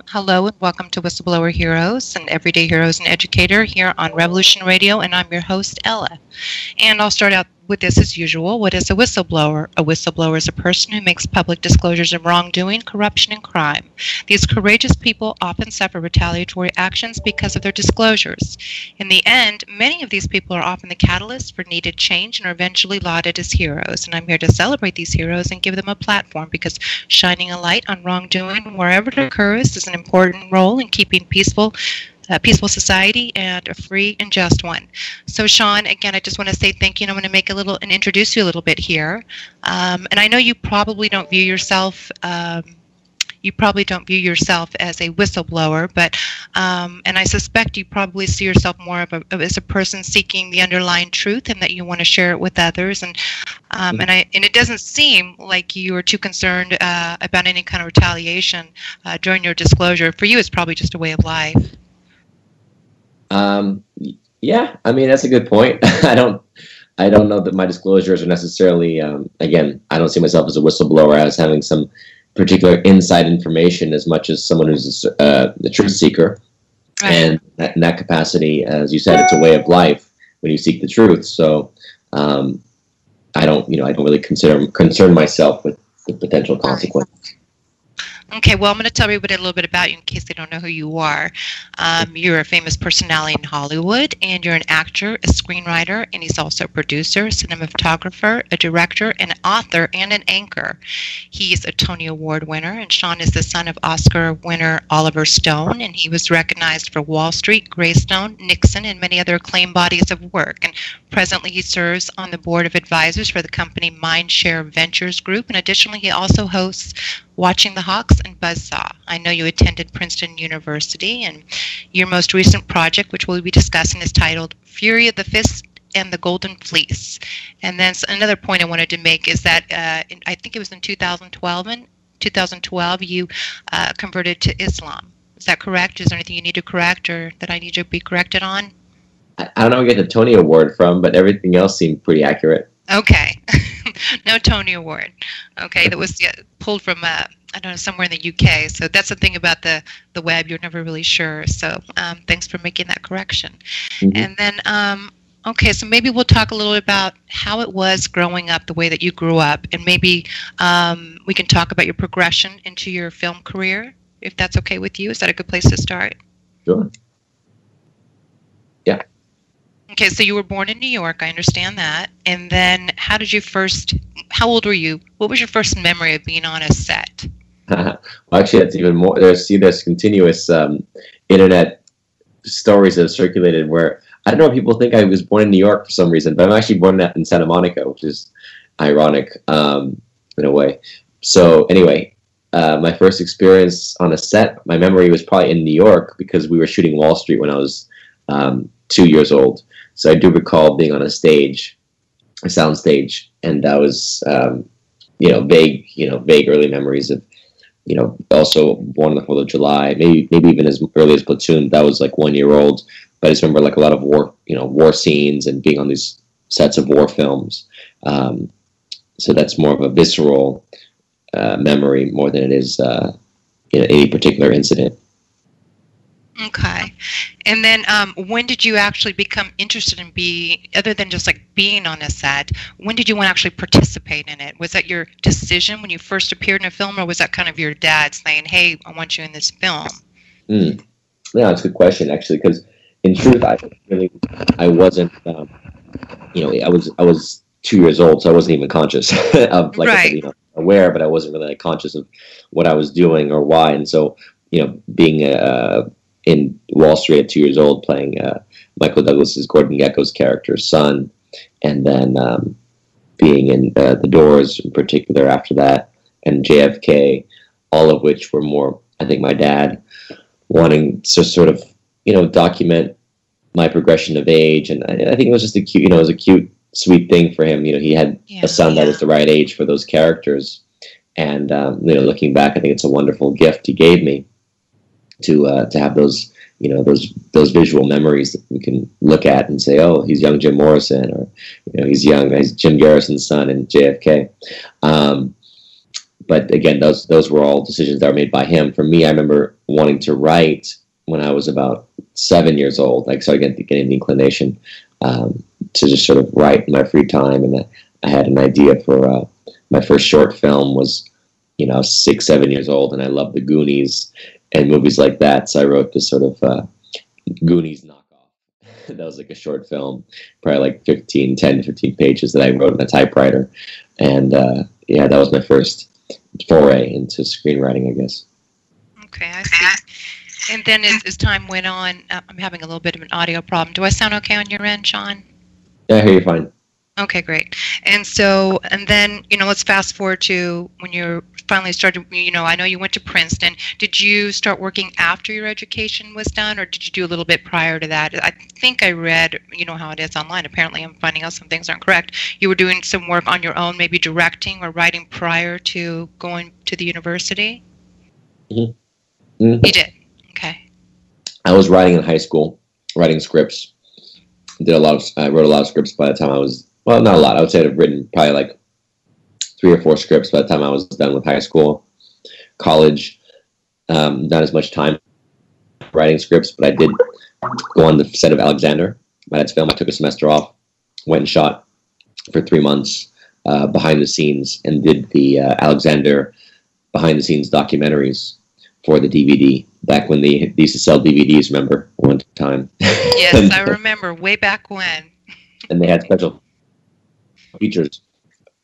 Hello and welcome to Whistleblower Heroes and Everyday Heroes and Educator here on Revolution Radio, and I'm your host, Ella. And I'll start out with this as usual. What is a whistleblower? A whistleblower is a person who makes public disclosures of wrongdoing, corruption, and crime. These courageous people often suffer retaliatory actions because of their disclosures. In the end, many of these people are often the catalyst for needed change and are eventually lauded as heroes. And I'm here to celebrate these heroes and give them a platform, because shining a light on wrongdoing wherever it occurs is an important role in keeping peaceful society and a free and just one. So, Sean, again, I just want to say thank you, and I'm going to make and introduce you a little bit here. And I know you probably don't view yourself as a whistleblower, but and I suspect you probably see yourself more as a person seeking the underlying truth, and that you want to share it with others. And it doesn't seem like you are too concerned about any kind of retaliation during your disclosure. For you, it's probably just a way of life. Yeah, I mean, that's a good point. I don't know that my disclosures are necessarily, again, I don't see myself as a whistleblower as having some particular inside information as much as someone who's the truth seeker. Right. And in that capacity, as you said, it's a way of life when you seek the truth. So, I don't really concern myself with the potential consequences. Okay, well, I'm going to tell everybody a little bit about you in case they don't know who you are. You're a famous personality in Hollywood, and you're an actor, a screenwriter, and he's also a producer, cinematographer, a director, an author, and an anchor. He's a Tony Award winner, and Sean is the son of Oscar winner Oliver Stone, and he was recognized for Wall Street, Greystone, Nixon, and many other acclaimed bodies of work. And presently, he serves on the board of advisors for the company Mindshare Ventures Group, and additionally, he also hosts Watching the Hawks and Buzzsaw. I know you attended Princeton University, and your most recent project, which we'll be discussing, is titled Fury of the Fist and the Golden Fleece. And then another point I wanted to make is that I think it was in 2012 you converted to Islam. Is that correct? Is there anything you need to correct or that I need to be corrected on? I don't know where I get the Tony Award from, but everything else seemed pretty accurate. Okay. No Tony Award. Okay, that was pulled from, I don't know, somewhere in the UK. So that's the thing about the web. You're never really sure. So thanks for making that correction. Mm-hmm. And then, okay, so maybe we'll talk a little bit about how it was growing up, the way that you grew up. And maybe we can talk about your progression into your film career, if that's okay with you. Is that a good place to start? Sure. Yeah. Okay, so you were born in New York, I understand that. And then how old were you? What was your first memory of being on a set? Well, actually, that's even more. There's continuous internet stories that have circulated where, I don't know if people think I was born in New York for some reason, but I'm actually born in Santa Monica, which is ironic in a way. So anyway, my first experience on a set, my memory was probably in New York because we were shooting Wall Street when I was 2 years old. So I do recall being on a sound stage, and that was, vague early memories of, also Born on the 4th of July, maybe even as early as Platoon. That was like 1 year old, but I just remember like a lot of war scenes and being on these sets of war films. So that's more of a visceral memory more than it is, any particular incident. Okay. And then when did you actually become interested in other than just like being on a set, when did you want to actually participate in it? Was that your decision when you first appeared in a film, or was that kind of your dad saying, hey, I want you in this film? Yeah, that's a good question, actually, because in truth, I wasn't, I was 2 years old, so I wasn't even conscious of, like, right. Aware, but I wasn't really conscious of what I was doing or why. And so, being in Wall Street at 2 years old, playing Michael Douglas's Gordon Gekko's character's son, and then being in The Doors in particular after that, and JFK, all of which were more, I think, my dad wanting to sort of, document my progression of age, and I think it was just a cute, sweet thing for him. He had a son that was the right age for those characters, and looking back, I think it's a wonderful gift he gave me to have those those visual memories that we can look at and say, oh, he's young Jim Morrison, or he's Jim Garrison's son in JFK. But again, those were all decisions that were made by him. For me, I remember wanting to write when I was about 7 years old. Like, so I getting the inclination to just sort of write in my free time, and I had an idea for my first short film was, you know, 6, 7 years old, and I loved the Goonies and movies like that. So I wrote this sort of Goonies knockoff. That was like a short film, probably like 10 to 15 pages that I wrote in a typewriter. And yeah, that was my first foray into screenwriting, I guess. Okay, I see. And then as time went on, I'm having a little bit of an audio problem. Do I sound okay on your end, Sean? Yeah, I hear you fine. Okay, great. And then, you know, let's fast forward to when you finally started, you know, I know you went to Princeton. Did you start working after your education was done, or did you do a little bit prior to that? I think I read, you know how it is online. Apparently I'm finding out some things aren't correct. You were doing some work on your own, maybe directing or writing prior to going to the university? Mm-hmm. Mm-hmm. You did? Okay. I was writing in high school, writing scripts. I wrote a lot of scripts by the time I was, well, not a lot. I would say I've written probably like 3 or 4 scripts by the time I was done with high school. College, not as much time writing scripts, but I did go on the set of Alexander, my dad's film. I took a semester off, went and shot for 3 months behind the scenes, and did the Alexander behind the scenes documentaries for the DVD back when they used to sell DVDs, remember, one time. Yes, I remember, way back when. And they had special features.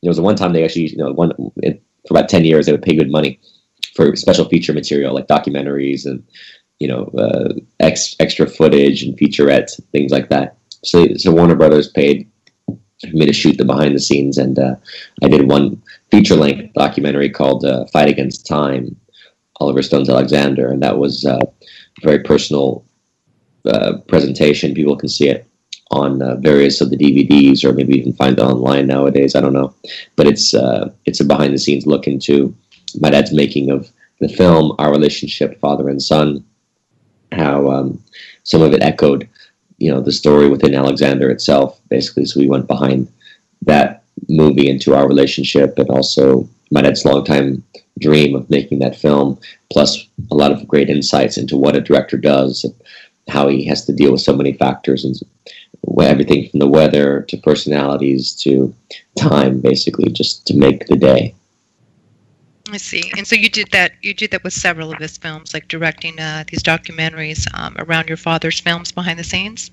There was one time they actually, you know, for about 10 years, they would pay good money for special feature material, like documentaries and, you know, extra footage and featurettes, things like that. So Warner Brothers paid for me to shoot the behind the scenes, and I did one feature-length documentary called Fight Against Time, Oliver Stone's Alexander, and that was a very personal presentation. People can see it on various of the DVDs, or maybe you can find it online nowadays. I don't know, but it's a behind the scenes look into my dad's making of the film, our relationship, father and son, how some of it echoed, you know, the story within Alexander itself, basically. So we went behind that movie into our relationship, and also my dad's longtime dream of making that film, plus a lot of great insights into what a director does, how he has to deal with so many factors, and everything from the weather to personalities to time, basically, just to make the day. I see. And so you did that with several of his films, like directing these documentaries around your father's films behind the scenes?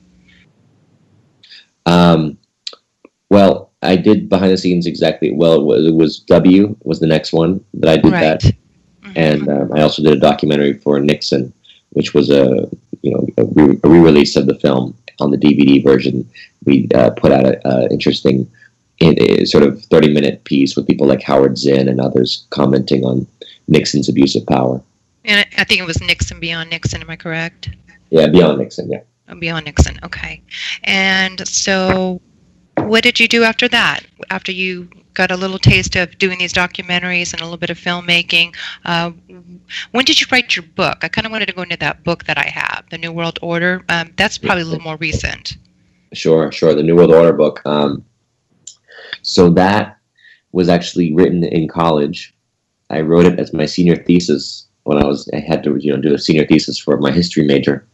Well, I did behind the scenes exactly. Well, it was W was the next one that I did, right. That. Mm-hmm. And I also did a documentary for Nixon, which was a re-release of the film on the DVD version. We put out an interesting sort of 30-minute piece with people like Howard Zinn and others commenting on Nixon's abuse of power. And I think it was Nixon, Beyond Nixon, am I correct? Yeah, Beyond Nixon, yeah. Beyond Nixon, okay. And so what did you do after that? After you got a little taste of doing these documentaries and a little bit of filmmaking, when did you write your book? I kind of wanted to go into that book that I have, The New World Order. That's probably a little more recent. Sure. The New World Order book. So that was actually written in college. I wrote it as my senior thesis when I had to do a senior thesis for my history major.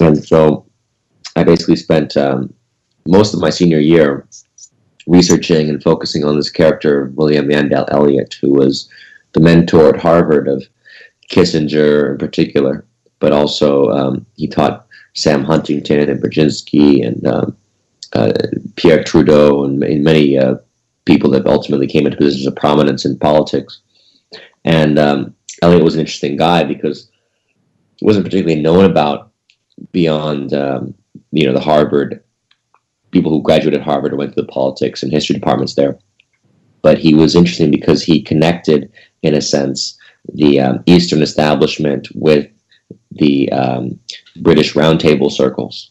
And so I basically spent most of my senior year researching and focusing on this character, William Mandel Elliott, who was the mentor at Harvard of Kissinger in particular, but also he taught Sam Huntington and Brzezinski and Pierre Trudeau and many people that ultimately came into positions of prominence in politics. And Elliott was an interesting guy because he wasn't particularly known about beyond the Harvard people who graduated Harvard or went to the politics and history departments there. But he was interesting because he connected, in a sense, the Eastern establishment with the British roundtable circles.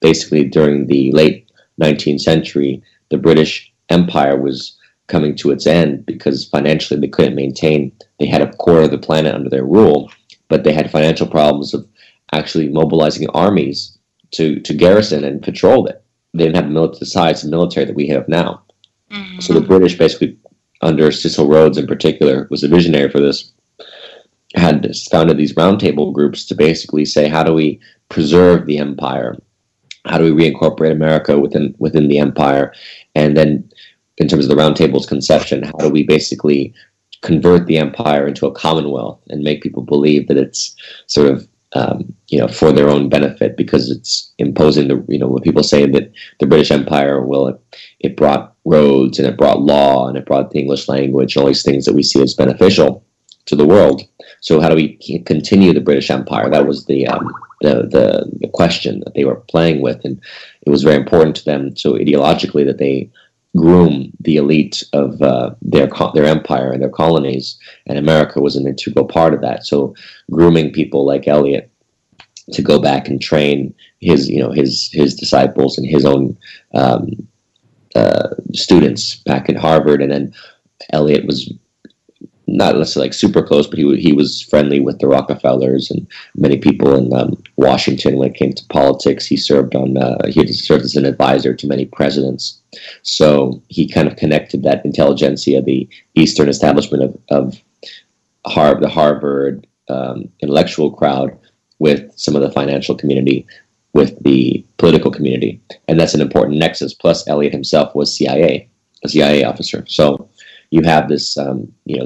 Basically, during the late 19th century, the British Empire was coming to its end because financially they couldn't maintain. They had a quarter of the planet under their rule, but they had financial problems of actually mobilizing armies to garrison and patrol it. They didn't have the size of military that we have now. Mm-hmm. So the British basically under Cecil Rhodes in particular, was a visionary for this, had founded these roundtable groups to basically say, how do we preserve the empire? How do we reincorporate America within the empire? And then in terms of the roundtable's conception, how do we basically convert the empire into a commonwealth and make people believe that it's sort of for their own benefit, because it's imposing what people say, that the British Empire, it brought roads and it brought law and it brought the English language, all these things that we see as beneficial to the world. So how do we continue the British Empire? That was the question that they were playing with, and it was very important to them. So ideologically, that they groom the elite of their empire and their colonies, and America was an integral part of that. So grooming people like Eliot to go back and train his disciples and his own students back at Harvard, and then Eliot was not necessarily like super close, but he was friendly with the Rockefellers and many people in Washington when it came to politics. He served as an advisor to many presidents. So he kind of connected that intelligentsia, the Eastern establishment of the Harvard intellectual crowd, with some of the financial community, with the political community, and that's an important nexus. Plus, Eliot himself was a CIA officer. So you have this,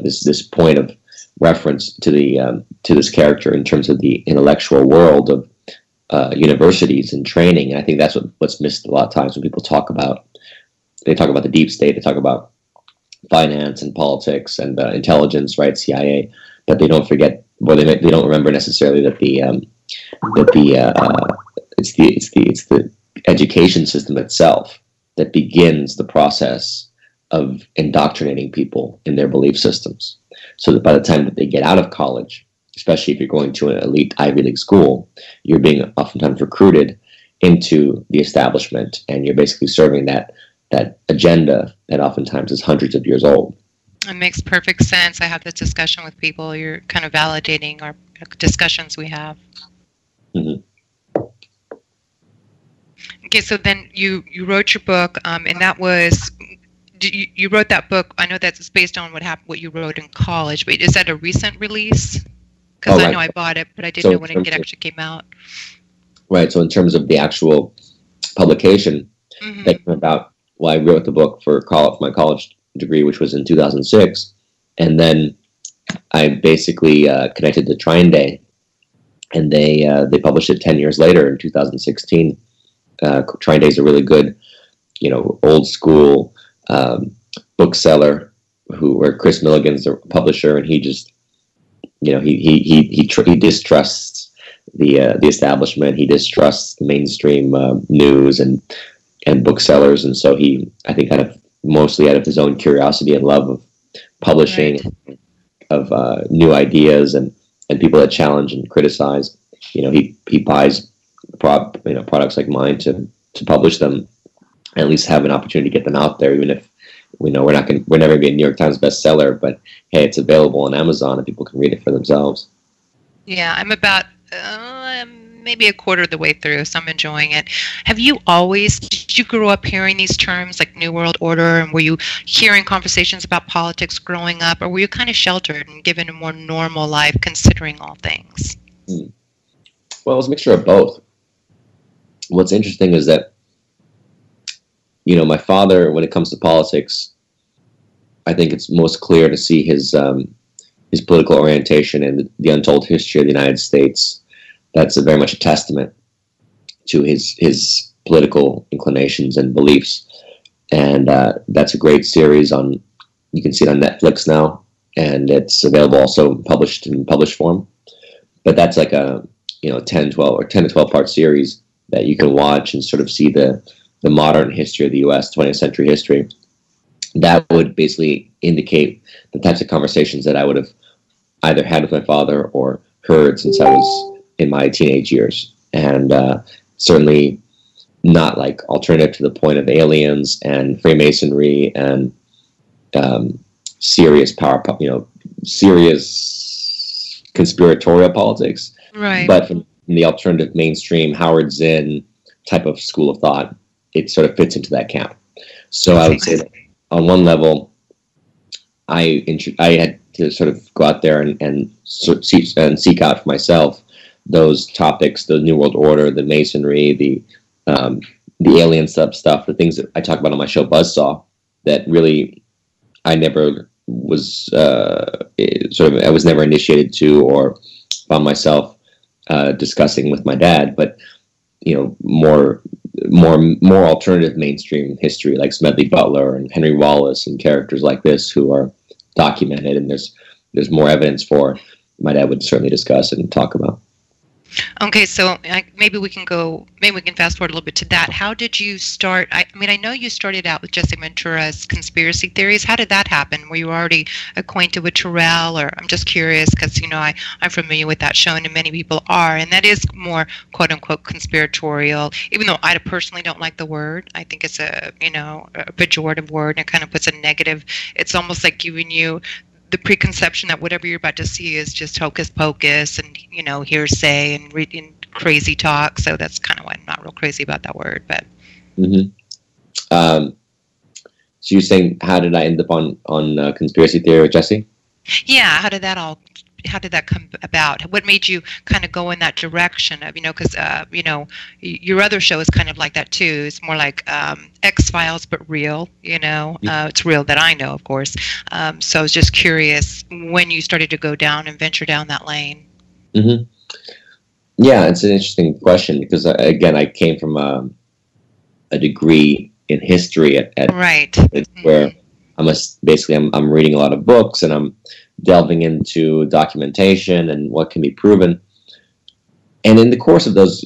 this point of reference to this character in terms of the intellectual world of universities and training. And I think that's what's missed a lot of times when people talk about the deep state. They talk about finance and politics and intelligence, right? CIA, but they don't forget, or they don't remember necessarily that it's the education system itself that begins the process of indoctrinating people in their belief systems, so that by the time that they get out of college, especially if you're going to an elite Ivy League school, you're being oftentimes recruited into the establishment, and you're basically serving that agenda that oftentimes is hundreds of years old. It makes perfect sense. I have this discussion with people. You're kind of validating our discussions we have. Mm-hmm. Okay, so then you wrote your book, and that was... You wrote that book. I know that's based on what you wrote in college, but is that a recent release? Because I know I bought it, but I didn't know when it actually came out. Right. So in terms of the actual publication, that came about. Well, I wrote the book for my college degree, which was in 2006, and then I basically connected to Trine Day, and they published it 10 years later in 2016. Trine Day is a really good, old school bookseller where Chris Milligan's the publisher, and he just, he distrusts the establishment. He distrusts the mainstream news and booksellers, and so he, I think, kind of mostly out of his own curiosity and love of publishing, right, of new ideas and people that challenge and criticize, he buys products like mine to publish them, at least have an opportunity to get them out there, even if we're never going to be a New York Times bestseller, but hey, it's available on Amazon and people can read it for themselves. Yeah, I'm about maybe a quarter of the way through, so I'm enjoying it. Did you grow up hearing these terms like New World Order, and were you hearing conversations about politics growing up, or were you kind of sheltered and given a more normal life considering all things? Well, it was a mixture of both. What's interesting is that my father, when it comes to politics, I think it's most clear to see his political orientation and the untold history of the United States. That's very much a testament to his political inclinations and beliefs. And that's a great series you can see it on Netflix now, and it's available also published in published form. But that's like a 10 to 12 part series that you can watch and sort of see the modern history of the U.S., 20th century history. That would basically indicate the types of conversations that I would have either had with my father or heard since I was in my teenage years. And certainly not like alternative to the point of aliens and Freemasonry and serious serious conspiratorial politics. Right. But from the alternative mainstream Howard Zinn type of school of thought, it sort of fits into that camp. So I would say that on one level, I had to sort of go out there and seek out for myself those topics, the New World Order, the Masonry, the alien stuff, the things that I talk about on my show Buzzsaw, that really I never was I was never initiated to or found myself discussing with my dad, but more alternative mainstream history like Smedley Butler and Henry Wallace and characters like this who are documented, and there's more evidence for. My dad would certainly discuss and talk about. Okay, so maybe we can fast forward a little bit to that. How did you start? I know you started out with Jesse Ventura's conspiracy theories. How did that happen? Were you already acquainted with Terrell, or I'm just curious because I'm familiar with that show, and many people are, and that is more quote unquote conspiratorial. Even though I personally don't like the word, I think it's a pejorative word, and it kind of puts a negative. It's almost like giving you the preconception that whatever you're about to see is just hocus pocus and hearsay and reading crazy talk. So that's kind of why I'm not real crazy about that word. But so you're saying, how did I end up on conspiracy theory with Jesse? Yeah, how did that come about? What made you kind of go in that direction of, because, your other show is kind of like that too. It's more like X-Files, but real, it's real that I know, of course. So I was just curious when you started to go down and venture down that lane. Mm-hmm. Yeah, it's an interesting question because, again, I came from a degree in history at right. where I'm reading a lot of books and I'm delving into documentation and what can be proven. And in the course of those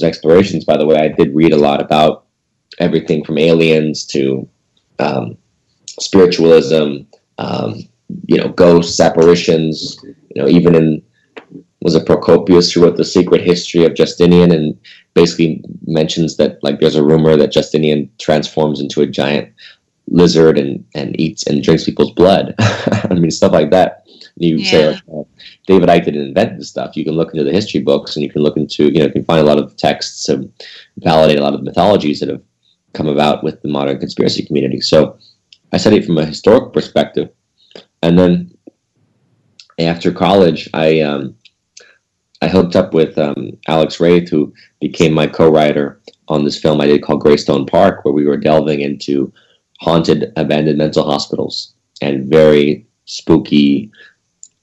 explorations, by the way, I did read a lot about everything from aliens to spiritualism, ghosts, apparitions, even was it Procopius who wrote The Secret History of Justinian and basically mentions that there's a rumor that Justinian transforms into a giant lizard and eats and drinks people's blood. I mean, stuff like that. You say David Icke didn't invent this stuff. You can look into the history books and you can look into, you can find a lot of texts to validate a lot of the mythologies that have come about with the modern conspiracy community. So I studied it from a historical perspective. And then after college, I hooked up with Alex Wraith, who became my co-writer on this film I did called Greystone Park, where we were delving into haunted, abandoned mental hospitals and very spooky,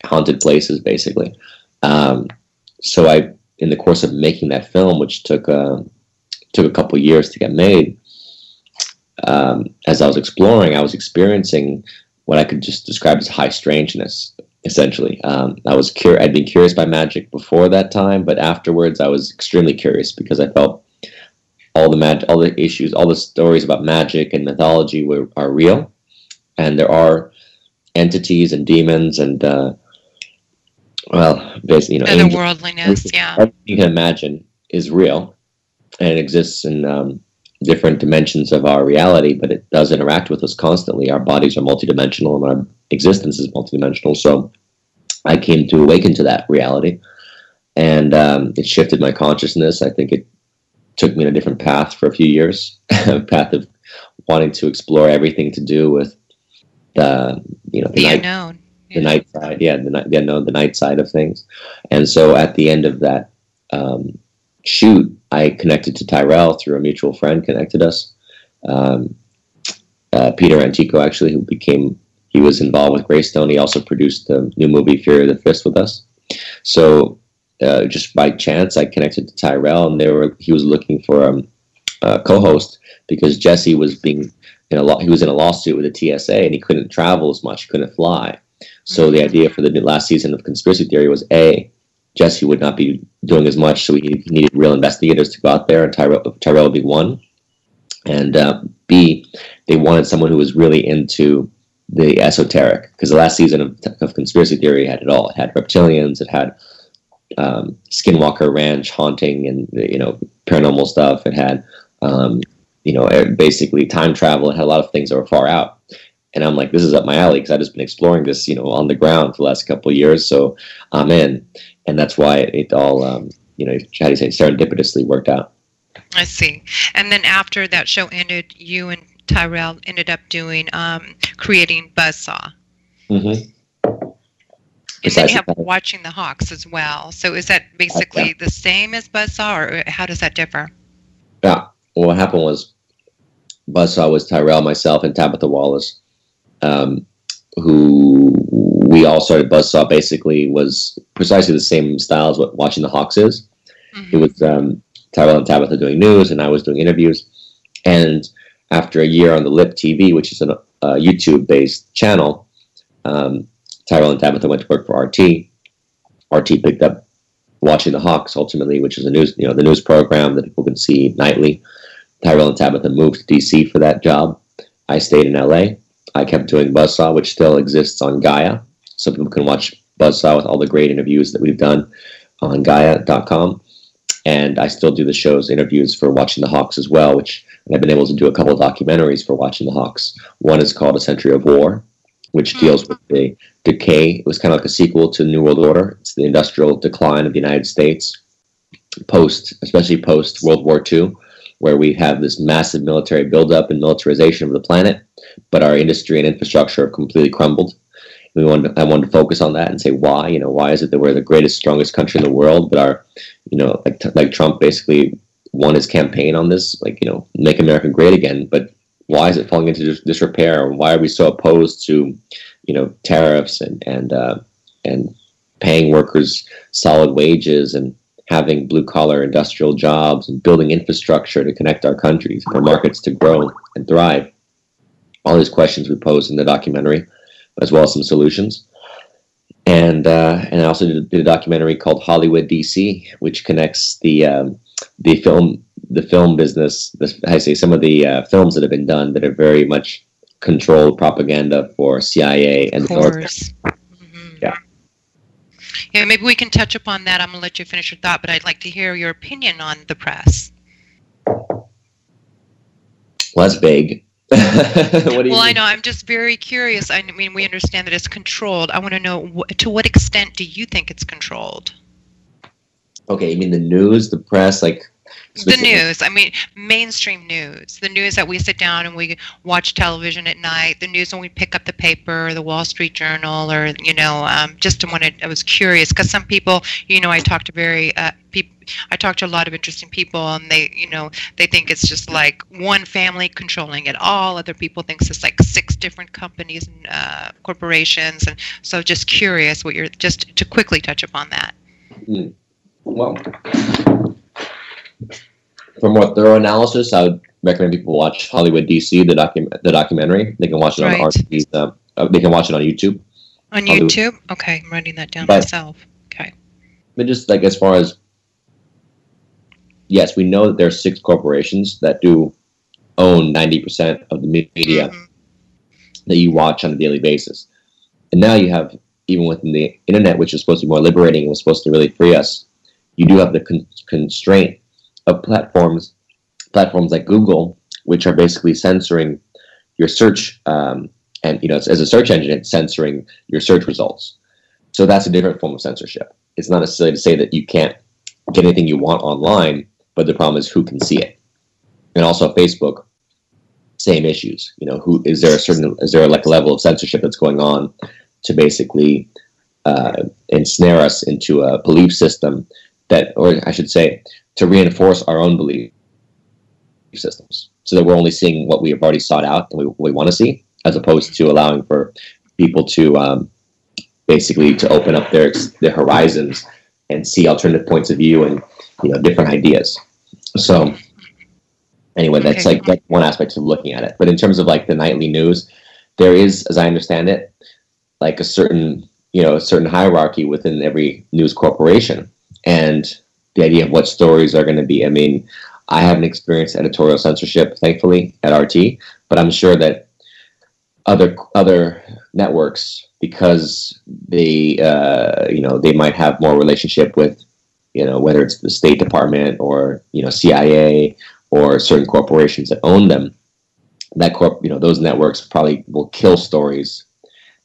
haunted places, basically. So in the course of making that film, which took a couple years to get made, as I was exploring, I was experiencing what I could just describe as high strangeness, essentially. I'd been curious by magic before that time, but afterwards I was extremely curious because I felt all the issues, all the stories about magic and mythology are real, and there are entities and demons and basically, otherworldliness. Yeah, everything you can imagine is real, and it exists in different dimensions of our reality, but it does interact with us constantly. Our bodies are multidimensional, and our existence is multidimensional. So I came to awaken to that reality, and it shifted my consciousness. I think it took me in a different path for a few years, a path of wanting to explore everything to do with the unknown, the night side, the unknown, the night side of things. And so at the end of that shoot, I connected to Tyrell through a mutual friend, connected us. Peter Antico, actually, he was involved with Greystone. He also produced the new movie Fury of the Fist with us. So just by chance, I connected to Tyrell, and he was looking for a co-host because Jesse was he was in a lawsuit with the TSA, and he couldn't travel as much, he couldn't fly. So the idea for the last season of Conspiracy Theory was Jesse would not be doing as much, so he needed real investigators to go out there, and Tyrell would be one. And B, they wanted someone who was really into the esoteric, because the last season of Conspiracy Theory had it all. It had reptilians, it had Skinwalker Ranch haunting and paranormal stuff. It had basically time travel. It had a lot of things that were far out. And I'm like, this is up my alley because I've just been exploring this, on the ground for the last couple of years. So I'm in, and that's why it all, how do you say, serendipitously worked out. I see. And then after that show ended, you and Tyrell ended up creating Buzzsaw. Mm-hmm. And then you have Watching the Hawks as well. So is that basically the same as Buzzsaw, or how does that differ? Yeah. Well, what happened was Buzzsaw was Tyrell, myself, and Tabitha Wallace, who we all started. Buzzsaw basically was precisely the same style as what Watching the Hawks is. Mm-hmm. It was Tyrell and Tabitha doing news, and I was doing interviews. And after a year on the Lip TV, which is a YouTube-based channel, Tyrell and Tabitha went to work for RT. RT picked up Watching the Hawks, ultimately, which is a news, the news program that people can see nightly. Tyrell and Tabitha moved to DC for that job. I stayed in LA. I kept doing Buzzsaw, which still exists on Gaia, so people can watch Buzzsaw with all the great interviews that we've done on Gaia.com. And I still do the show's interviews for Watching the Hawks as well, which I've been able to do a couple of documentaries for Watching the Hawks. One is called A Century of War, which deals with the decay. It was kind of like a sequel to New World Order. It's the industrial decline of the United States, especially post World War II, where we have this massive military buildup and militarization of the planet, but our industry and infrastructure have completely crumbled. I wanted to focus on that and say why. Why is it that we're the greatest, strongest country in the world, but our, like Trump basically won his campaign on this, make America great again, but why is it falling into disrepair? Why are we so opposed to, tariffs and paying workers solid wages and having blue-collar industrial jobs and building infrastructure to connect our countries, our markets to grow and thrive? All these questions we pose in the documentary, as well as some solutions. And I also did a documentary called Hollywood DC, which connects the film business. Some of the films that have been done that are very much controlled propaganda for CIA and the military. Mm-hmm. Yeah, maybe we can touch upon that. I'm going to let you finish your thought, but I'd like to hear your opinion on the press. Well, that's vague. What do you mean? I know. I'm just very curious. I mean, we understand that it's controlled. I want to know, to what extent do you think it's controlled? Okay, you mean the news, the press, the news. I mean, mainstream news. The news that we sit down and we watch television at night. The news when we pick up the paper, the Wall Street Journal, or I was curious because some people, I talk to a lot of interesting people, and they think it's just like one family controlling it all. Other people think it's like 6 different companies and corporations, and so just curious just to quickly touch upon that. Well, for more thorough analysis, I would recommend people watch Hollywood DC, the documentary. They can watch it on RT's. They can watch it on YouTube. On YouTube? Okay, I'm writing that down myself. Okay. But just as far as, yes, we know that there are 6 corporations that do own 90% of the media that you watch on a daily basis. And now you have, even within the internet, which is supposed to be more liberating and was supposed to really free us, you do have the constraint of platforms like Google, which are basically censoring your search, and as a search engine, it's censoring your search results. So that's a different form of censorship. It's not necessarily to say that you can't get anything you want online, but the problem is who can see it. And also Facebook, same issues. Is there like a level of censorship that's going on to basically ensnare us into a belief system or I should say, to reinforce our own belief systems, so that we're only seeing what we have already sought out and we want to see, as opposed to allowing for people to basically to open up their horizons and see alternative points of view and different ideas. So anyway, that's that's one aspect of looking at it. But in terms of the nightly news, there is, as I understand it, a certain hierarchy within every news corporation. And the idea of what stories are going to be. I mean, I haven't experienced editorial censorship, thankfully, at RT, but I'm sure that other networks, because they they might have more relationship with whether it's the State Department or CIA or certain corporations that own them, those networks probably will kill stories.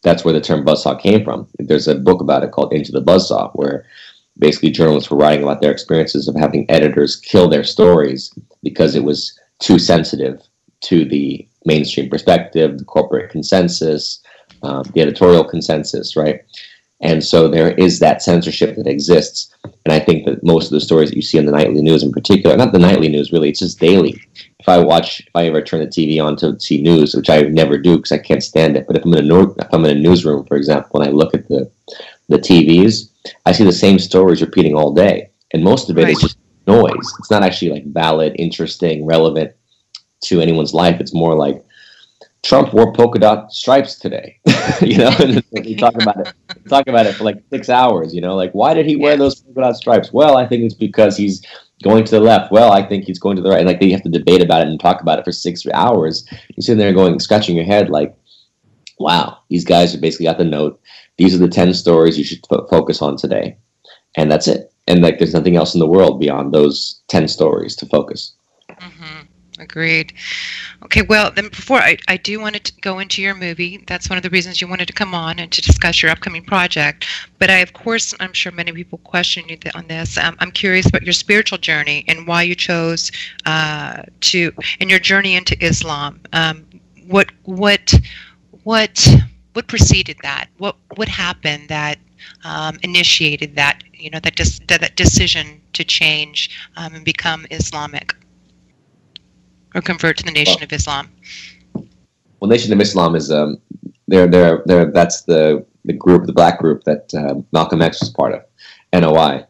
That's where the term buzzsaw came from. There's a book about it called Into the Buzzsaw, where basically journalists were writing about their experiences of having editors kill their stories because it was too sensitive to the mainstream perspective, the corporate consensus, the editorial consensus, right? And so there is that censorship that exists. And I think that most of the stories that you see in the nightly news in particular, not the nightly news really, it's just daily. If I ever turn the TV on to see news, which I never do because I can't stand it, but if I'm in a newsroom, for example, and I look at the TVs, I see the same stories repeating all day. And most of it is just noise. It's not actually like valid, interesting, relevant to anyone's life. It's more like Trump wore polka dot stripes today, you know, and we talk about it for like 6 hours, you know, like, why did he wear those polka dot stripes? Well, I think it's because he's going to the left. Well, I think he's going to the right. And like, they have to debate about it and talk about it for 6 hours. You're sitting there going, scratching your head like, wow, these guys have basically got the note. These are the 10 stories you should focus on today. And that's it. And like, there's nothing else in the world beyond those 10 stories to focus. Mm-hmm. Agreed. Okay, well, then before I do want to go into your movie. That's one of the reasons you wanted to come on and to discuss your upcoming project. But of course, I'm sure many people question you on this. I'm curious about your spiritual journey and why you chose and your journey into Islam. What preceded that? What happened that initiated that? You know, that decision to change and become Islamic. Or convert to the Nation of Islam? Well, Nation of Islam is that's the group, the black group that Malcolm X was part of, NOI,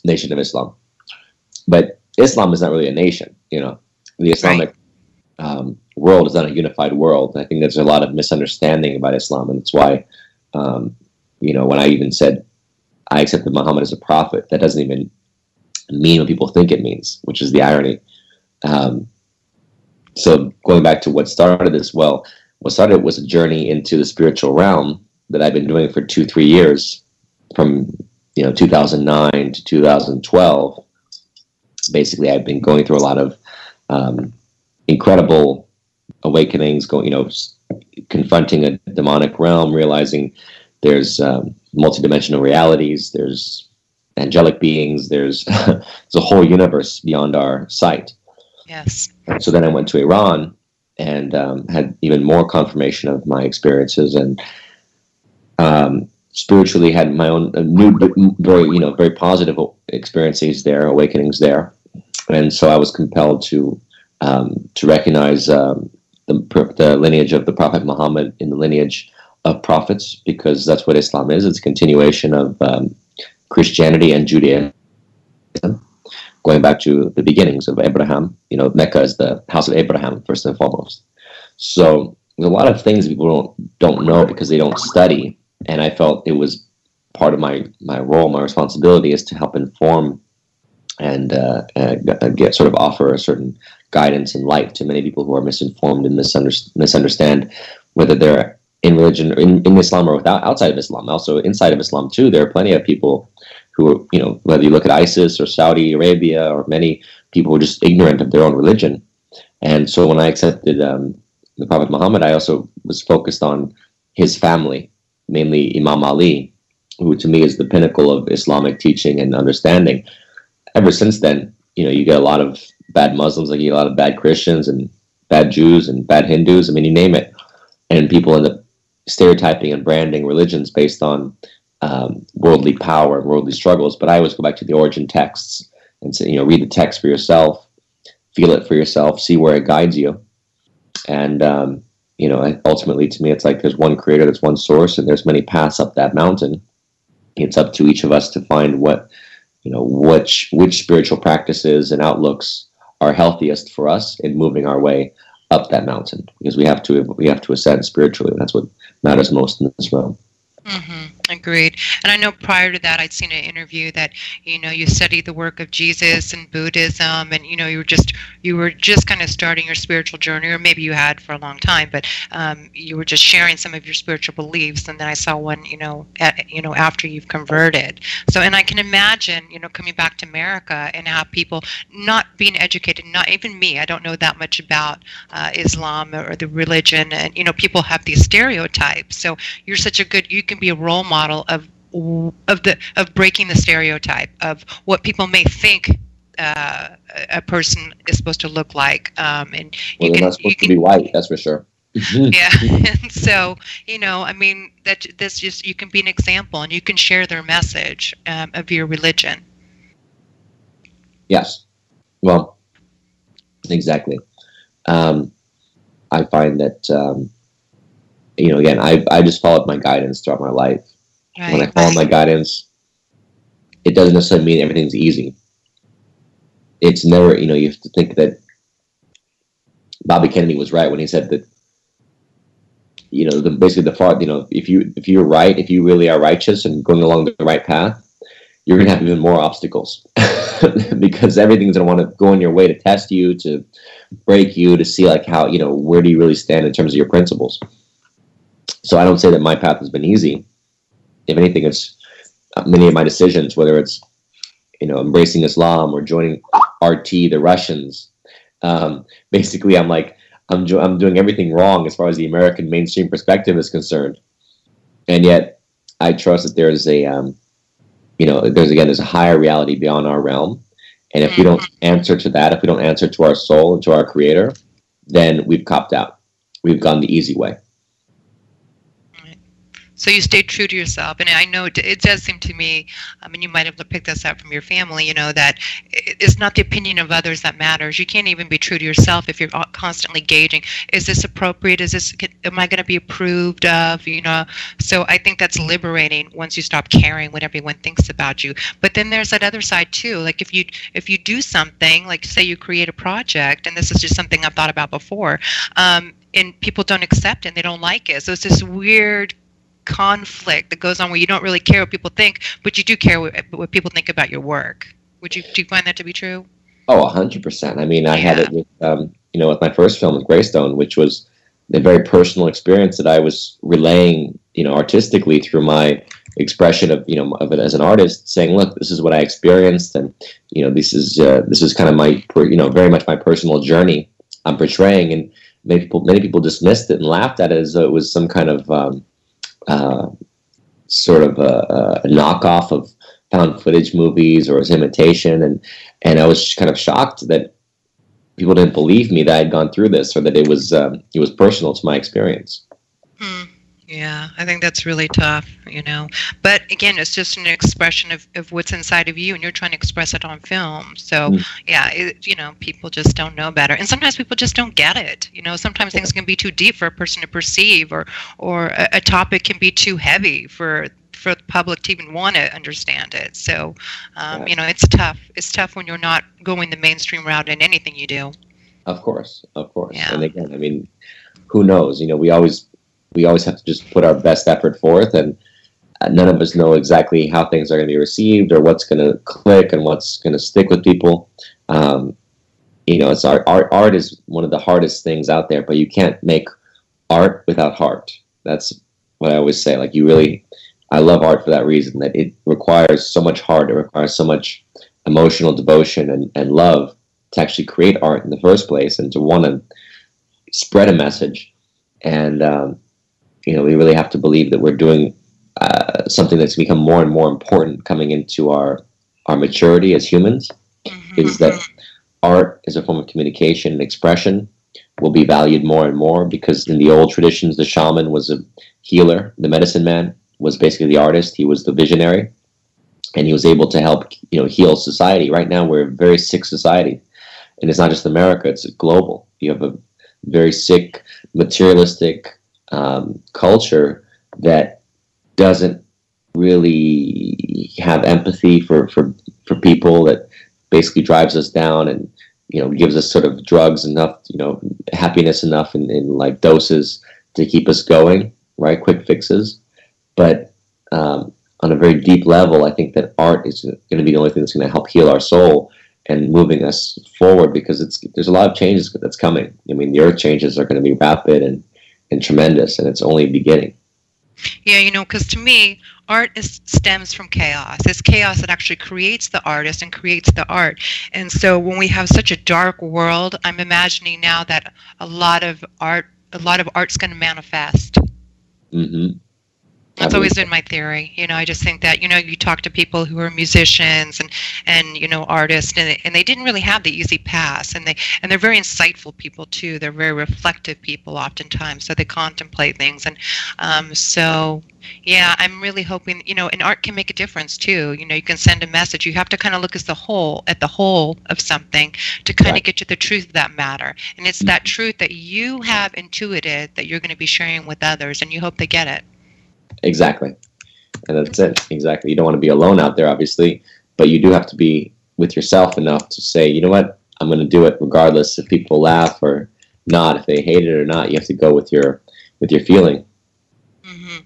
Nation of Islam. But Islam is not really a nation, you know. The Islamic world is not a unified world. I think there's a lot of misunderstanding about Islam, and that's why, you know, when I even said I accepted Muhammad as a prophet, that doesn't even mean what people think it means, which is the irony. So going back to what started this, what started was a journey into the spiritual realm that I've been doing for 2-3 years, from 2009 to 2012. Basically, I've been going through a lot of incredible awakenings, confronting a demonic realm, realizing there's multidimensional realities, there's angelic beings, there's a whole universe beyond our sight. Yes. So then I went to Iran and had even more confirmation of my experiences, and spiritually had my own new, very positive experiences there, awakenings there, and so I was compelled to recognize the lineage of the Prophet Muhammad in the lineage of prophets, because that's what Islam is. It's a continuation of Christianity and Judaism, going back to the beginnings of Abraham. Mecca is the house of Abraham, first and foremost. So there's a lot of things people don't know because they don't study, and I felt it was part of my role, my responsibility, is to help inform and offer a certain guidance and light to many people who are misinformed and misunderstand whether they're in religion, or in Islam, or outside of Islam. Also inside of Islam too, there are plenty of people who, whether you look at ISIS or Saudi Arabia, or many people who are just ignorant of their own religion. And so when I accepted the Prophet Muhammad, I also was focused on his family, mainly Imam Ali, who to me is the pinnacle of Islamic teaching and understanding. Ever since then, you get a lot of bad Muslims, like you get a lot of bad Christians and bad Jews and bad Hindus. I mean, you name it. And people end up stereotyping and branding religions based on worldly power and worldly struggles. But I always go back to the origin texts and say, read the text for yourself, feel it for yourself, see where it guides you. And, ultimately to me, it's like there's one creator, there's one source, and there's many paths up that mountain. It's up to each of us to find which spiritual practices and outlooks are healthiest for us in moving our way up that mountain, because we have to ascend spiritually. That's what matters most in this realm. Mm-hmm. Agreed. And I know prior to that, I'd seen an interview that you studied the work of Jesus and Buddhism, and you were just kind of starting your spiritual journey, or maybe you had for a long time, but you were just sharing some of your spiritual beliefs. And then I saw one, after you've converted. So, and I can imagine, coming back to America and how people not being educated, not even me, I don't know that much about Islam or the religion, and people have these stereotypes. So you can be a role model of breaking the stereotype of what people may think a person is supposed to look like. And they're not supposed to be white, that's for sure. Yeah. And so, I mean, that's just, you can be an example and you can share their message of your religion. Yes. Well, exactly. I find that, again, I just followed my guidance throughout my life. Right, when I follow my guidance, it doesn't necessarily mean everything's easy. It's never, you have to think that Bobby Kennedy was right when he said that, basically the far, if you're right, if you really are righteous and going along the right path, you're going to have even more obstacles because everything's going to want to go in your way to test you, to break you, to see like how, where do you really stand in terms of your principles. So I don't say that my path has been easy. If anything, it's many of my decisions, whether it's, embracing Islam or joining RT, the Russians. Basically, I'm doing everything wrong as far as the American mainstream perspective is concerned. And yet I trust that there's there's a higher reality beyond our realm. And if we don't answer to that, if we don't answer to our soul and to our creator, then we've copped out. We've gone the easy way. So you stay true to yourself. And I know it does seem to me, I mean, you might have picked this up from your family, that it's not the opinion of others that matters. You can't even be true to yourself if you're constantly gauging, is this appropriate? Am I going to be approved of? So I think that's liberating once you stop caring what everyone thinks about you. But then there's that other side too. Like if you do something, like say you create a project, and this is just something I've thought about before, and people don't accept it and they don't like it. So it's this weird conflict that goes on where you don't really care what people think, but you do care what people think about your work. Do you find that to be true? Oh, 100%. I mean, I had it with, with my first film, with Greystone, which was a very personal experience that I was relaying, artistically through my expression of it as an artist, saying, look, this is what I experienced, and this is kind of my very much my personal journey I'm portraying, and many people dismissed it and laughed at it as though it was some kind of sort of a knockoff of found footage movies or as imitation, and I was kind of shocked that people didn't believe me that I had gone through this, or that it was personal to my experience. Yeah, I think that's really tough, But again, it's just an expression of what's inside of you, and you're trying to express it on film. So, people just don't know better. And sometimes people just don't get it. Sometimes things can be too deep for a person to perceive, or a topic can be too heavy for the public to even want to understand it. So, it's tough. It's tough when you're not going the mainstream route in anything you do. Of course. Yeah. And again, I mean, who knows? We always have to just put our best effort forth, and none of us know exactly how things are going to be received or what's going to click and what's going to stick with people. It's art is one of the hardest things out there, but you can't make art without heart. That's what I always say. I love art for that reason, that it requires so much heart. It requires so much emotional devotion and love to actually create art in the first place, and to want to spread a message. And, we really have to believe that we're doing something that's become more and more important coming into our maturity as humans, is that art is a form of communication and expression will be valued more and more, because in the old traditions, the shaman was a healer. The medicine man was basically the artist. He was the visionary, and he was able to help, heal society. Right now, we're a very sick society, and it's not just America, it's global. You have a very sick, materialistic culture that doesn't really have empathy for people, that basically drives us down and gives us sort of drugs enough, happiness enough in like doses to keep us going, right? Quick fixes. But on a very deep level, I think that art is going to be the only thing that's going to help heal our soul and moving us forward, because there's a lot of changes that's coming. I mean, the earth changes are going to be rapid and tremendous, and it's only beginning. Yeah, because to me, art stems from chaos. It's chaos that actually creates the artist and creates the art. And so when we have such a dark world, I'm imagining now that a lot of art's going to manifest. That's always been my theory. I just think that, you talk to people who are musicians and artists, and they didn't really have the easy pass, and they're very insightful people too. They're very reflective people oftentimes, so they contemplate things, and so yeah, I'm really hoping, and art can make a difference too. You can send a message. You have to kind of look at the whole of something to kind of get to the truth of that matter, and it's that truth that you have intuited that you're going to be sharing with others, and you hope they get it. Exactly. And that's it. Exactly. You don't want to be alone out there, obviously, but you do have to be with yourself enough to say, you know what, I'm going to do it regardless if people laugh or not, if they hate it or not. You have to go with your feeling. Mm-hmm.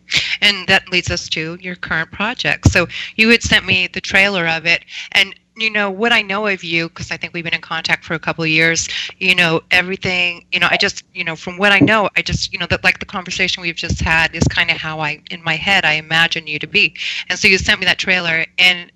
And that leads us to your current project. So you had sent me the trailer of it, and what I know of you, because I think we've been in contact for a couple of years, everything, I just, from what I know, I just, that like the conversation we've just had is kind of how in my head, I imagine you to be. And so you sent me that trailer, and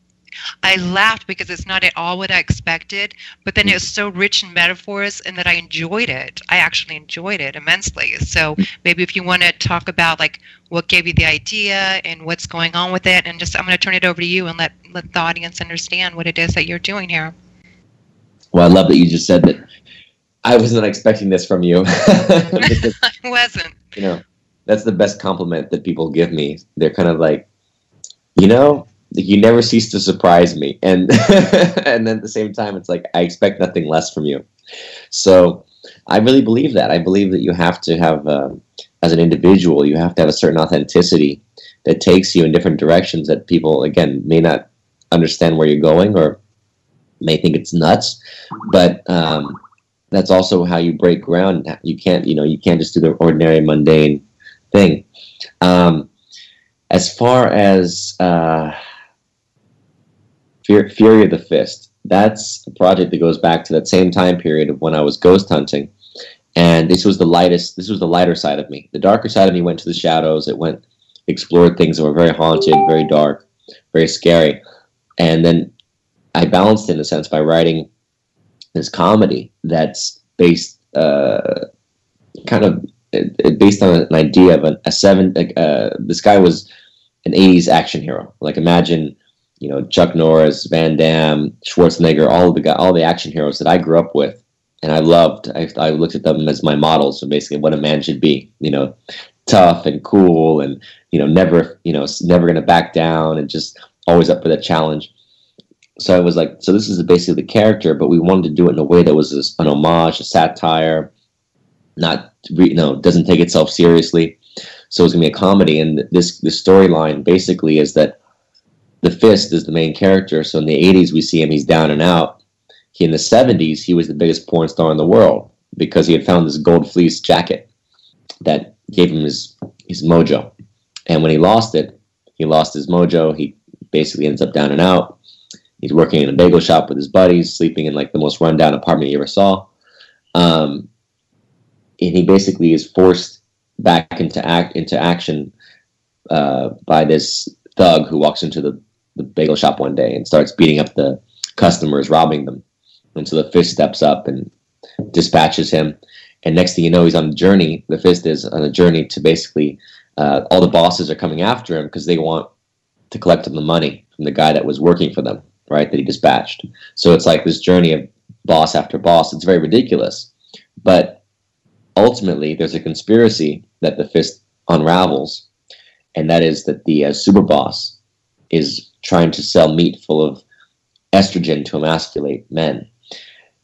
I laughed because it's not at all what I expected, but then it was so rich in metaphors, and that I enjoyed it. I actually enjoyed it immensely. So maybe if you want to talk about like what gave you the idea and what's going on with it, and just I'm going to turn it over to you and let the audience understand what it is that you're doing here. Well, I love that you just said that. I was not expecting this from you. Because, I wasn't. That's the best compliment that people give me. They're kind of like, you never cease to surprise me, and and then at the same time, it's like I expect nothing less from you. So I really believe that. I believe that you have to have, as an individual, you have to have a certain authenticity that takes you in different directions that people, again, may not understand where you're going or may think it's nuts, but that's also how you break ground. You can't just do the ordinary, mundane thing. As far as Fury of the Fist, that's a project that goes back to that same time period of when I was ghost hunting, and this was the lighter side of me. The darker side of me went to the shadows. It explored things that were very haunted, very dark, very scary, and then I balanced it in a sense by writing this comedy that's based based on an idea of this guy was an 80s action hero. Like imagine, Chuck Norris, Van Damme, Schwarzenegger, all the action heroes that I grew up with and I loved. I looked at them as my models, so basically what a man should be, tough and cool and, never going to back down and just always up for the challenge. So I was like, so this is basically the character, but we wanted to do it in a way that was an homage, a satire, doesn't take itself seriously. So it's going to be a comedy, and this storyline basically is that the Fist is the main character. So in the 80s, we see him, he's down and out. In the 70s, he was the biggest porn star in the world because he had found this gold fleece jacket that gave him his mojo. And when he lost it, he lost his mojo. He basically ends up down and out. He's working in a bagel shop with his buddies, sleeping in like the most rundown apartment you ever saw. And he basically is forced back into action by this thug who walks into the bagel shop one day and starts beating up the customers, robbing them. And so the Fist steps up and dispatches him. And next thing you know, he's on a journey. The Fist is on a journey to basically, all the bosses are coming after him because they want to collect him the money from the guy that was working for them, right, that he dispatched. So it's like this journey of boss after boss. It's very ridiculous. But ultimately, there's a conspiracy that the Fist unravels, and that is that the super boss is trying to sell meat full of estrogen to emasculate men.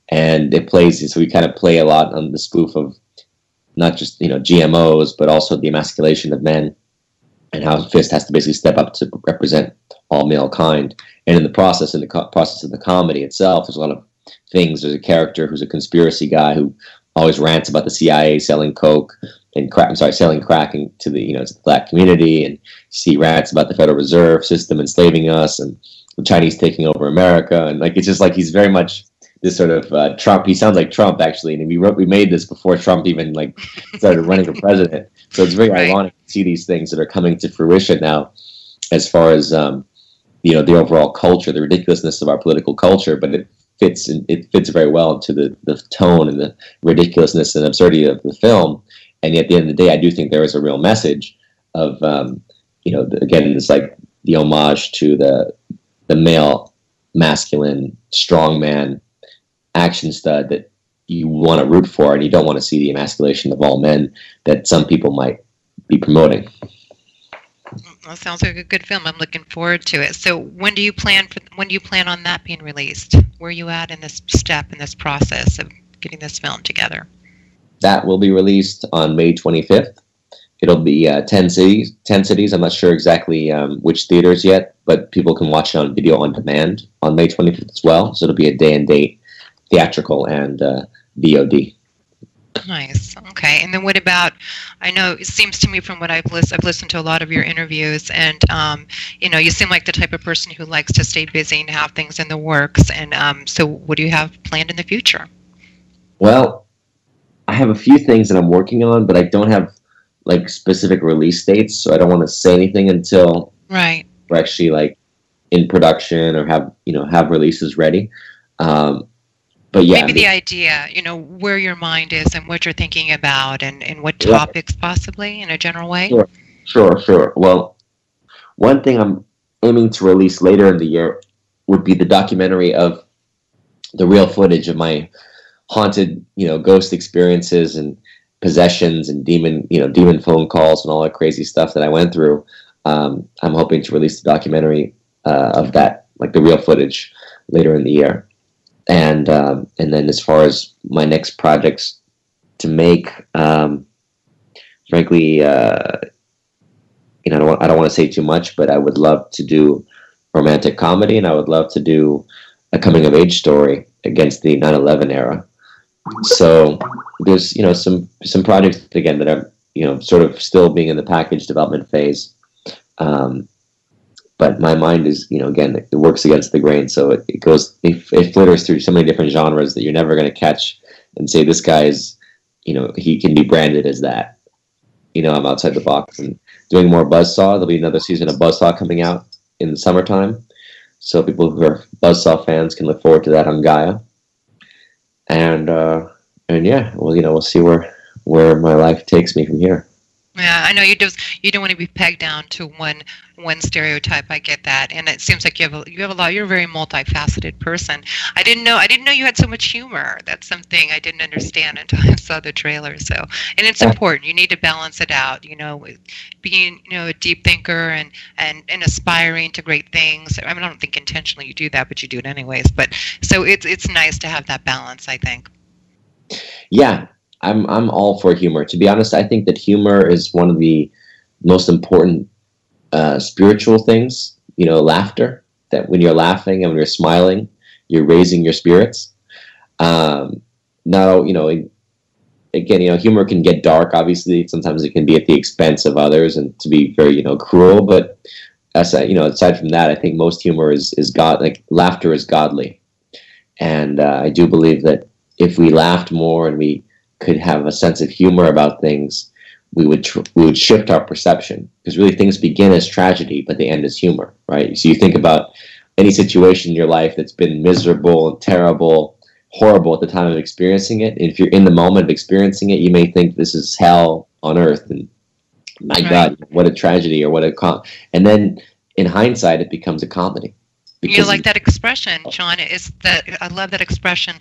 And it plays, so we kind of play a lot on the spoof of not just, GMOs, but also the emasculation of men and how Fist has to basically step up to represent all male kind. And in the process of the comedy itself, there's a lot of things. There's a character who's a conspiracy guy who always rants about the CIA selling coke and selling crack to the, to the black community, and see rants about the Federal Reserve System enslaving us and the Chinese taking over America. And like, it's just like, he's very much this sort of Trump. He sounds like Trump, actually. And we made this before Trump even like started running for president. So it's very ironic to see these things that are coming to fruition now, as far as, the overall culture, the ridiculousness of our political culture, but it fits very well into the tone and the ridiculousness and absurdity of the film. And yet at the end of the day, I do think there is a real message of, again, it's like the homage to the male, masculine, strong man action stud that you want to root for, and you don't want to see the emasculation of all men that some people might be promoting. That sounds like a good film. I'm looking forward to it. So when do you plan on that being released? Where are you at in this step, in this process of getting this film together? That will be released on May 25th. It'll be 10 cities. I'm not sure exactly which theaters yet, but people can watch it on video on demand on May 25th as well. So it'll be a day and date theatrical and VOD. Nice. Okay. And then what about, I know it seems to me from what I've listened to a lot of your interviews, and you seem like the type of person who likes to stay busy and have things in the works. And so what do you have planned in the future? Well, I have a few things that I'm working on, but I don't have like specific release dates, so I don't want to say anything until we're actually like in production or have releases ready. But yeah, maybe the idea, where your mind is and what you're thinking about, and what topics possibly in a general way. Sure. Well, one thing I'm aiming to release later in the year would be the documentary of the real footage of my haunted, ghost experiences and possessions and demon phone calls and all that crazy stuff that I went through. I'm hoping to release the documentary of that, like the real footage, later in the year. And then as far as my next projects to make, frankly, I don't want to say too much, but I would love to do romantic comedy, and I would love to do a coming of age story against the 9/11 era. So there's some projects again that are sort of still being in the package development phase. But my mind is, again, it works against the grain. So it flitters through so many different genres that you're never going to catch and say, this guy's, he can be branded as that. I'm outside the box and doing more Buzzsaw. There'll be another season of Buzzsaw coming out in the summertime. So people who are Buzzsaw fans can look forward to that on Gaia. And yeah, well, we'll see where my life takes me from here. Yeah, I know you don't want to be pegged down to one stereotype. I get that, and it seems like you have a lot. You're a very multifaceted person. I didn't know you had so much humor. That's something I didn't understand until I saw the trailer. So, and it's important. You need to balance it out. Being a deep thinker and aspiring to great things. I mean, I don't think intentionally you do that, but you do it anyways. But so it's nice to have that balance, I think. Yeah. I'm all for humor. To be honest, I think that humor is one of the most important spiritual things. Laughter. That when you're laughing and when you're smiling, you're raising your spirits. Now, again, humor can get dark. Obviously, sometimes it can be at the expense of others and to be very, cruel. But aside from that, I think most humor is God. Like laughter is godly, and I do believe that if we laughed more and we could have a sense of humor about things, we would shift our perception, because really things begin as tragedy, but they end as humor, right? So you think about any situation in your life that's been miserable and terrible, horrible at the time of experiencing it. And if you're in the moment of experiencing it, you may think this is hell on earth, and my God, what a tragedy, or and then in hindsight, it becomes a comedy. You like that expression, John? I love that expression.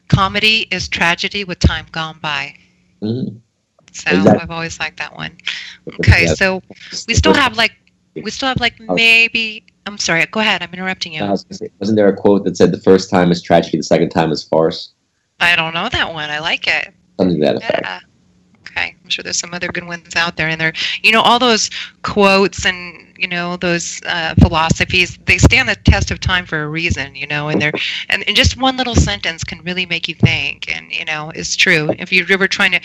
Comedy is tragedy with time gone by. Mm-hmm. So exactly. I've always liked that one. Okay, yeah. So we still have maybe. I'm sorry. Go ahead. I'm interrupting you. Wasn't there a quote that said the first time is tragedy, the second time is farce? I don't know that one. I like it. Something to that effect. Yeah. Okay, I'm sure there's some other good ones out there, and all those quotes and those philosophies, they stand the test of time for a reason, and just one little sentence can really make you think, and it's true. If you're ever trying to,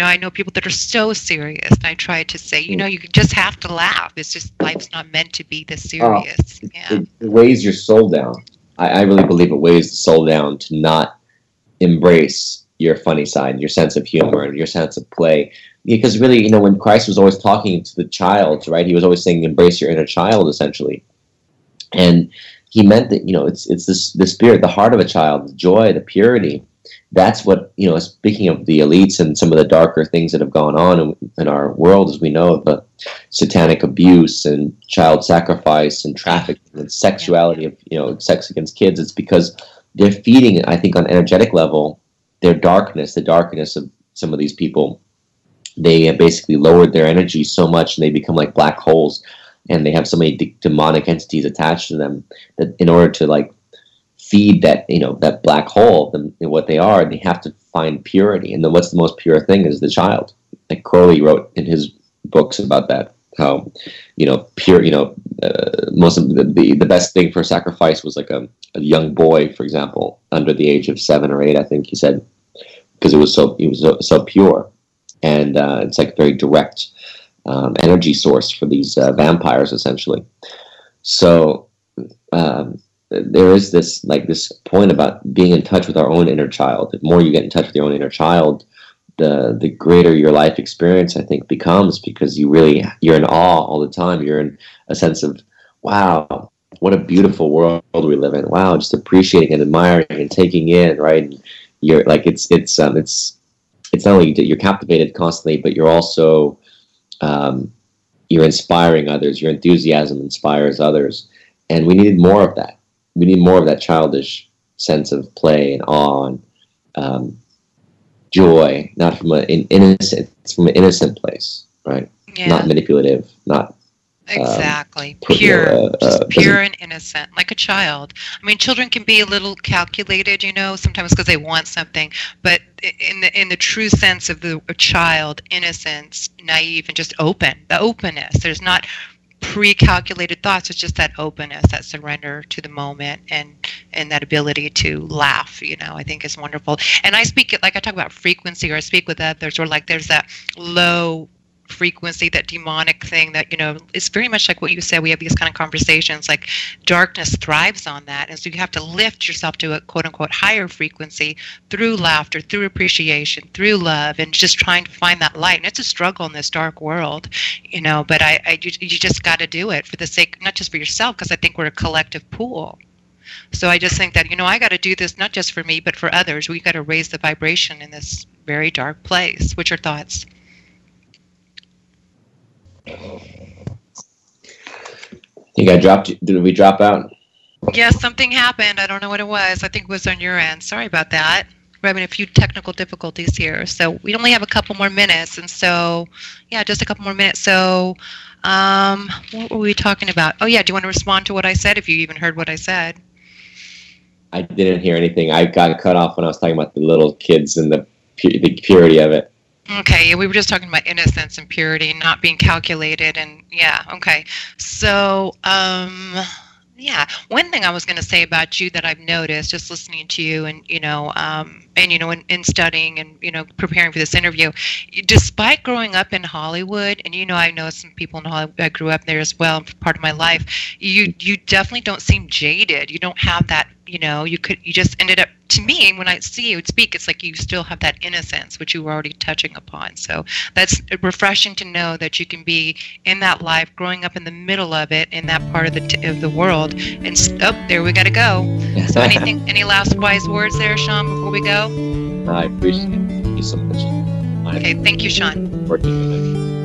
I know people that are so serious, and I try to say, you just have to laugh. It's just life's not meant to be this serious. It weighs your soul down. I really believe it weighs the soul down to not embrace your funny side, your sense of humor, and your sense of play. Because really, when Christ was always talking to the child, right, he was always saying, embrace your inner child, essentially. And he meant that, it's the spirit, the heart of a child, the joy, the purity. that's what, speaking of the elites and some of the darker things that have gone on in our world, as we know, of the satanic abuse and child sacrifice and trafficking and sexuality of, sex against kids, it's because they're feeding, I think, on an energetic level, their darkness, the darkness of some of these people. They have basically lowered their energy so much, and they become like black holes, and they have so many demonic entities attached to them that in order to like feed that, that black hole, what they are, they have to find purity. And then what's the most pure thing is the child. Like Crowley wrote in his books about that, how, pure, most of the best thing for sacrifice was like a young boy, for example, under the age of 7 or 8, I think he said, because he was so pure. And it's like a very direct energy source for these vampires, essentially. So there is this point about being in touch with our own inner child. The more you get in touch with your own inner child, the greater your life experience, I think, becomes, because you're in awe all the time. You're in a sense of, wow, what a beautiful world we live in. Wow, just appreciating and admiring and taking in, right? And you're like, it's not only that you're captivated constantly, but you're also you're inspiring others. Your enthusiasm inspires others, and we needed more of that. We need more of that childish sense of play and awe and joy, not from it's from an innocent place, right? Yeah. Not manipulative, not exactly pure, just pure and innocent, like a child. I mean, children can be a little calculated, sometimes because they want something, but in the true sense of a child, innocence, naive, and just open, the openness. There's not pre-calculated thoughts. It's just that openness, that surrender to the moment, and that ability to laugh, I think is wonderful. And I talk about frequency, or I speak with others, or like there's that low frequency, that demonic thing that, it's very much like what you said. We have these kind of conversations, like darkness thrives on that. And so you have to lift yourself to a quote unquote higher frequency through laughter, through appreciation, through love, and just trying to find that light. And it's a struggle in this dark world, but you just got to do it for the sake, not just for yourself, because I think we're a collective pool. So I just think that, I got to do this not just for me, but for others. We got to raise the vibration in this very dark place. What's your thoughts? Did we drop out? Yes, something happened. I don't know what it was. I think it was on your end. Sorry about that. We're having a few technical difficulties here. So we only have a couple more minutes. And so, just a couple more minutes. So what were we talking about? Oh, yeah. Do you want to respond to what I said, if you even heard what I said? I didn't hear anything. I got cut off when I was talking about the little kids and the purity of it. Okay, we were just talking about innocence and purity, not being calculated, and okay. So, one thing I was going to say about you that I've noticed just listening to you, and in studying and preparing for this interview, despite growing up in Hollywood, and I know some people in Hollywood, I grew up there as well, part of my life. You definitely don't seem jaded. You don't have that. You just ended up, to me, when I see you speak, it's like you still have that innocence, which you were already touching upon. So that's refreshing to know that you can be in that life, growing up in the middle of it, in that part of the world. And there we got to go. So any last wise words there, Sean, before we go? I appreciate it. Thank you so much. Okay, thank you, Sean. Working with it.